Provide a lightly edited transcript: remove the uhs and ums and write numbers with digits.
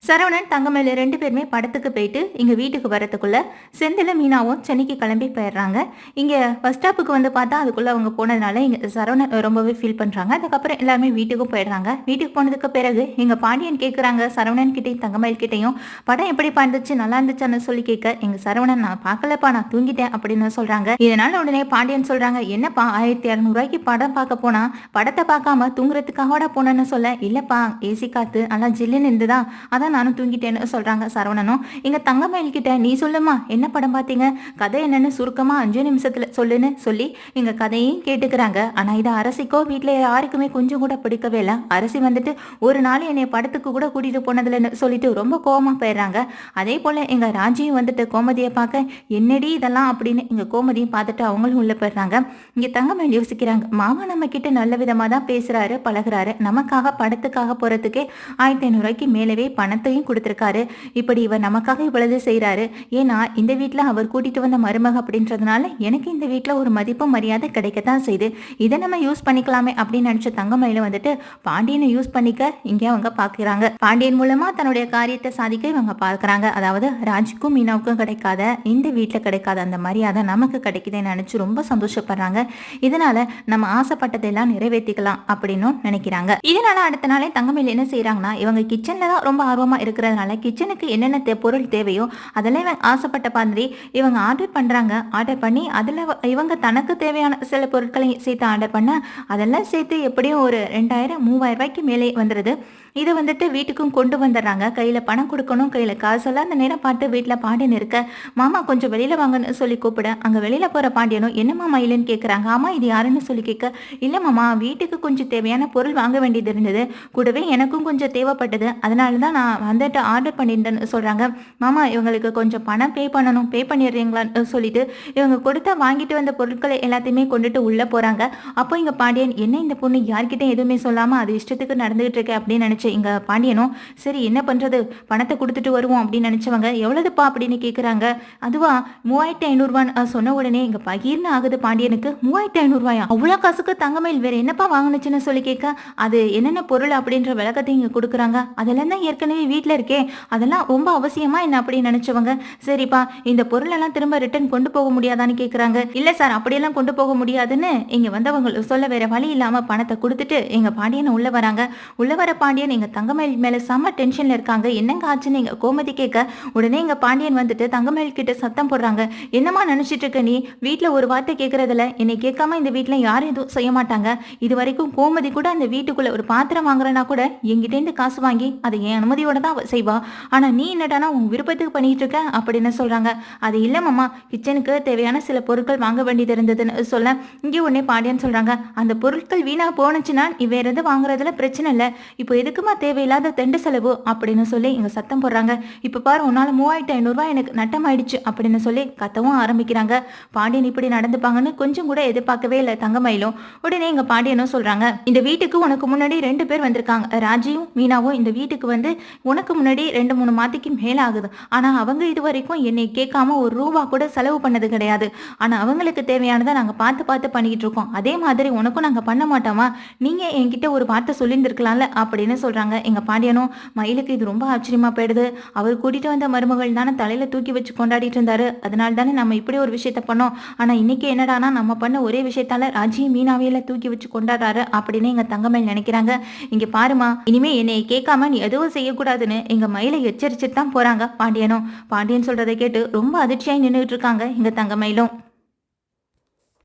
சரவணன் தங்கமயில 2 பேருமே படத்துக்கு போயிட்டு இங்க வீட்டுக்கு வரதுக்குள்ள செந்திலும் மீனாவும் சென்னைக்கு கிளம்பி போயிடுறாங்க. இங்க பஸ் ஸ்டாப்புக்கு வந்து பார்த்தா அதுக்குள்ள அவங்க போனதுனால இங்க சரவணன் ரொம்பவே ஃபீல் பண்றாங்க. அதுக்கப்புறம் எல்லாருமே வீட்டுக்கும் போயிடுறாங்க. வீட்டுக்கு போனதுக்கு பிறகு எங்க பாண்டியன் கேட்குறாங்க சரவணன் கிட்டையும் தங்கமயில் கிட்டையும், படம் எப்படி இருந்துச்சு நல்லா இருந்துச்சான்னு சொல்லி கேட்க, எங்க சரவணன் நான் பார்க்கலப்பா நான் தூங்கிட்டேன் அப்படின்னு சொல்றாங்க. இதனால உடனே பாண்டியன் சொல்றாங்க, என்னப்பா 1200 படம் பார்க்க போனா படத்தை பார்க்காம தூங்குறதுக்காக போனேன்னு சொல்ல, இல்லப்பா ஏசி காத்து நல்லா ஜில்லுன்னு இருந்துதான் அதான் நானும் தூங்கிட்டேன்னு சொல்றாங்க சரவணனும். எங்க தங்கமயில் கிட்ட நீ சொல்லுமா என்ன படம் பார்த்தீங்க, கதை என்னன்னு சுருக்கமா 5 நிமிஷத்துல சொல்லுன்னு சொல்லி எங்க கதையும் கேட்டுக்கிறாங்க. ஆனா இது அரசிக்கோ வீட்டுல யாருக்குமே கொஞ்சம் கூட பிடிக்கவே இல்லை. அரசி வந்துட்டு ஒரு நாள் என்னை படத்துக்கு கூட கூட்டிட்டு போனதுலன்னு சொல்லிட்டு ரொம்ப கோவமா போயிடுறாங்க. அதே போல எங்க ராஜியும் வந்துட்டு கோமதியை பார்க்க என்னடி இதெல்லாம் அப்படின்னு எங்க கோமதியும் பார்த்துட்டு அவங்களும் உள்ள போயிடுறாங்க. இங்க தங்கமயில் யோசிக்கிறாங்க, மாமா நம்ம கிட்ட நல்ல விதமா தான் பேசுறாரு பழகுறாரு, நமக்காக படத்துக்காக போறதுக்கே 1500 மேலவே பணத்தையும் கொடுத்திருக்காரு. இப்படி இவர் நமக்காக இவ்வளவு செய்யறாரு. ஏன்னா இந்த வீட்டுல அவர் கூட்டிட்டு வந்த மருமக அப்படின்றதுனால எனக்கு இந்த வீட்டுல ஒரு மதிப்பு மரியாதை கிடைக்கத்தான் செய்யுது. இதை நம்ம யூஸ் பண்ணிக்கலாமே அப்படின்னு நினைச்ச தங்கமயில வந்துட்டு பாண்டியனை யூஸ் பண்ணிக்க இங்க அவங்க பாக்குறாங்க. பாண்டியன் மூலமா தன்னுடைய காரியத்தை சாதிக்க இவங்க பார்க்கறாங்க. அதாவது ராஜுக்கும் மீனாவுக்கும் கிடைக்காத இந்த வீட்டுல கிடைக்காத அந்த மரியாதை நமக்கு கிடைக்குதுன்னு நினைச்சு ரொம்ப சந்தோஷப்படுறாங்க. இதனால நம்ம ஆசைப்பட்டதெல்லாம் நிறைவேற்றிக்கலாம் அப்படின்னு நினைக்கிறாங்க. இதனால அடுத்த நாளே தங்கமயில் என்ன செய்யறாங்கன்னா, இவங்க கிச்சன்ல தான் ரொம்ப ஆர்வமா இருக்கிறதுனால கிச்சனுக்கு என்னென்ன பொருள் தேவையோ அதெல்லாம் இவங்க ஆசைப்பட்ட மாதிரி இவங்க ஆர்டர் பண்றாங்க. ஆர்டர் பண்ணி அதுல இவங்க தனக்கு தேவையான சில பொருட்களை சேர்த்து ஆர்டர் பண்ண அதெல்லாம் சேர்த்து எப்படியும் ஒரு 2000-3000 மேலே வந்துடுது. இதை வந்துட்டு வீட்டுக்கும் கொண்டு வந்துடுறாங்க. கையில் பணம் கொடுக்கணும், கையில் காசெல்லாம் அந்த நேரம் பார்த்து வீட்டில் பாண்டியன் இருக்க, மாமா கொஞ்சம் வெளியில் வாங்கன்னு சொல்லி கூப்பிட அங்கே வெளியில் போகிற பாண்டியனும் என்னம்மா மயிலுன்னு கேட்குறாங்க. ஆமா இது யாருன்னு சொல்லி கேட்க, இல்லை மாமா வீட்டுக்கு கொஞ்சம் தேவையான பொருள் வாங்க வேண்டியது இருந்தது, கூடவே எனக்கும் கொஞ்சம் தேவைப்பட்டது, அதனால தான் நான் வந்துட்டு ஆர்டர் பண்ணியிருந்தேன்னு சொல்கிறாங்க. மாமா இவங்களுக்கு கொஞ்சம் பணம் பே பண்ணணும், பே பண்ணிடுறீங்களான்னு சொல்லிட்டு இவங்க கொடுத்தா வாங்கிட்டு வந்த பொருட்களை எல்லாத்தையுமே கொண்டுட்டு உள்ளே போகிறாங்க. அப்போ இங்கே பாண்டியன் என்ன இந்த பொண்ணு யார்கிட்ட எதுவுமே சொல்லாமல் அது இஷ்டத்துக்கு நடந்துகிட்டு இருக்கு அப்படின்னு நினச்சி இங்க பாண்டியனும் சரி என்ன பண்றது பணத்தை கொடுத்துட்டு வருவோம் அப்படின்னு நினைச்சவங்க எவ்வளவுப்பா அப்படின்னு கேக்குறாங்க. அதுவா 3500 சொன்ன உடனே இங்க பகீர்னு ஆகுது பாண்டியனுக்கு. 3500 அவ்வளவு காசுக்கு தங்கமயில் வேற என்னப்பா வாங்கினுச்சுன்னு சொல்லி கேட்க, அது என்னென்ன பொருள் அப்படின்ற விளக்கத்தை இங்க கொடுக்குறாங்க. அதெல்லாம் தான் ஏற்கனவே வீட்டுல இருக்கே, அதெல்லாம் ரொம்ப அவசியமா என்ன அப்படின்னு நினைச்சவங்க, சரிப்பா இந்த பொருள் எல்லாம் திரும்ப ரிட்டர்ன் கொண்டு போக முடியாதான்னு கேக்குறாங்க. இல்ல சார் அப்படியெல்லாம் கொண்டு போக முடியாதுன்னு இங்க வந்தவங்க சொல்ல வேற வழி இல்லாம பணத்தை கொடுத்துட்டு எங்க பாண்டியனை உள்ள வராங்க. உள்ள வர பாண்டியன் எங்க தங்கமயில் மேல செம்ம டென்ஷன்ல இருக்காங்க. என்னங்க ஆச்சுன்னு எங்க கோமதி கேட்க, உடனே எங்க பாண்டியன் வந்துட்டு தங்கமயில் கிட்ட சத்தம் போடுறாங்க. என்னமா நினைச்சிட்டு இருக்க நீ, வீட்டுல ஒரு வார்த்தை கேட்கறதுல என்னை கேட்காம இந்த வீட்டுல யாரும் எதுவும் செய்ய மாட்டாங்க. இது வரைக்கும் கோமதி கூட அந்த வீட்டுக்குள்ள ஒரு பாத்திரம் வாங்குறனா கூட எங்கிட்ட இருந்து காசு வாங்கி அதை என் அனுமதியோட தான் செய்வா. ஆனா நீ என்னடானா உன் விருப்பத்துக்கு பண்ணிட்டு இருக்க அப்படின்னு சொல்றாங்க. அது இல்ல மாமா கிச்சனுக்கு தேவையான சில பொருட்கள் வாங்க வேண்டியது இருந்ததுன்னு சொல்ல, இங்கே உடனே பாண்டியன் சொல்றாங்க, அந்த பொருட்கள் வீணா போனுச்சுன்னா வேற எது வாங்குறதுல பிரச்சனை இல்லை, இப்போ எதுக்குமா தேவையில்லாத தெண்டு செலவு அப்படின்னு சொல்லி இங்க சத்தம் போடுறாங்க. இப்ப பாரு உன்னால 3500 எனக்கு நட்டம் ஆயிடுச்சு அப்படின்னு சொல்லி கத்தவும் ஆரம்பிக்கிறாங்க. பாண்டியன் இப்படி நடந்துப்பாங்கன்னு கொஞ்சம் கூட எதிர்பார்க்கவே இல்லை தங்கமயிலும். உடனே இங்க பாண்டியனும் சொல்றாங்க, இந்த வீட்டுக்கு உனக்கு முன்னாடி 2 பேர் வந்திருக்காங்க, ராஜியும் மீனாவும் இந்த வீட்டுக்கு வந்து உனக்கு முன்னாடி 2-3 மாதத்துக்கு மேல ஆகுது. ஆனா அவங்க இது வரைக்கும் என்னை கேட்காம ஒரு ரூபா கூட செலவு பண்ணது கிடையாது. ஆனா அவங்களுக்கு தேவையானதை நாங்க பார்த்து பார்த்து பண்ணிட்டு இருக்கோம். அதே மாதிரி உனக்கும் நாங்க பண்ண மாட்டோமா, நீங்க என்கிட்ட ஒரு வார்த்தை சொல்லியிருந்திருக்கலாம்ல அப்படின்னு சொல்றாங்க. எங்க பாண்டியனும் மயிலுக்கு இது ரொம்ப ஆச்சரியமா போயிடுது. அவர் கூட்டிட்டு வந்த மருமகள் தானே தலையில தூக்கி வச்சு கொண்டாடிட்டு இருந்தாரு, அதனால தானே நம்ம இப்படி ஒரு விஷயத்த பண்ணோம். ஆனா இன்னைக்கு என்னடானா நம்ம பண்ண ஒரே விஷயத்தால ராஜியும் மீனாவையில தூக்கி வச்சு கொண்டாடுறாரு அப்படின்னு எங்க தங்கமயில் நினைக்கிறாங்க. இங்க பாருமா இனிமே என்னை கேட்காம நீ எதுவும் செய்யக்கூடாதுன்னு எங்க மயிலை எச்சரிச்சுட்டு தான் போறாங்க பாண்டியனும். பாண்டியன் சொல்றதை கேட்டு ரொம்ப அதிர்ச்சியாய் நின்றுட்டு இருக்காங்க எங்க தங்கமயிலும்.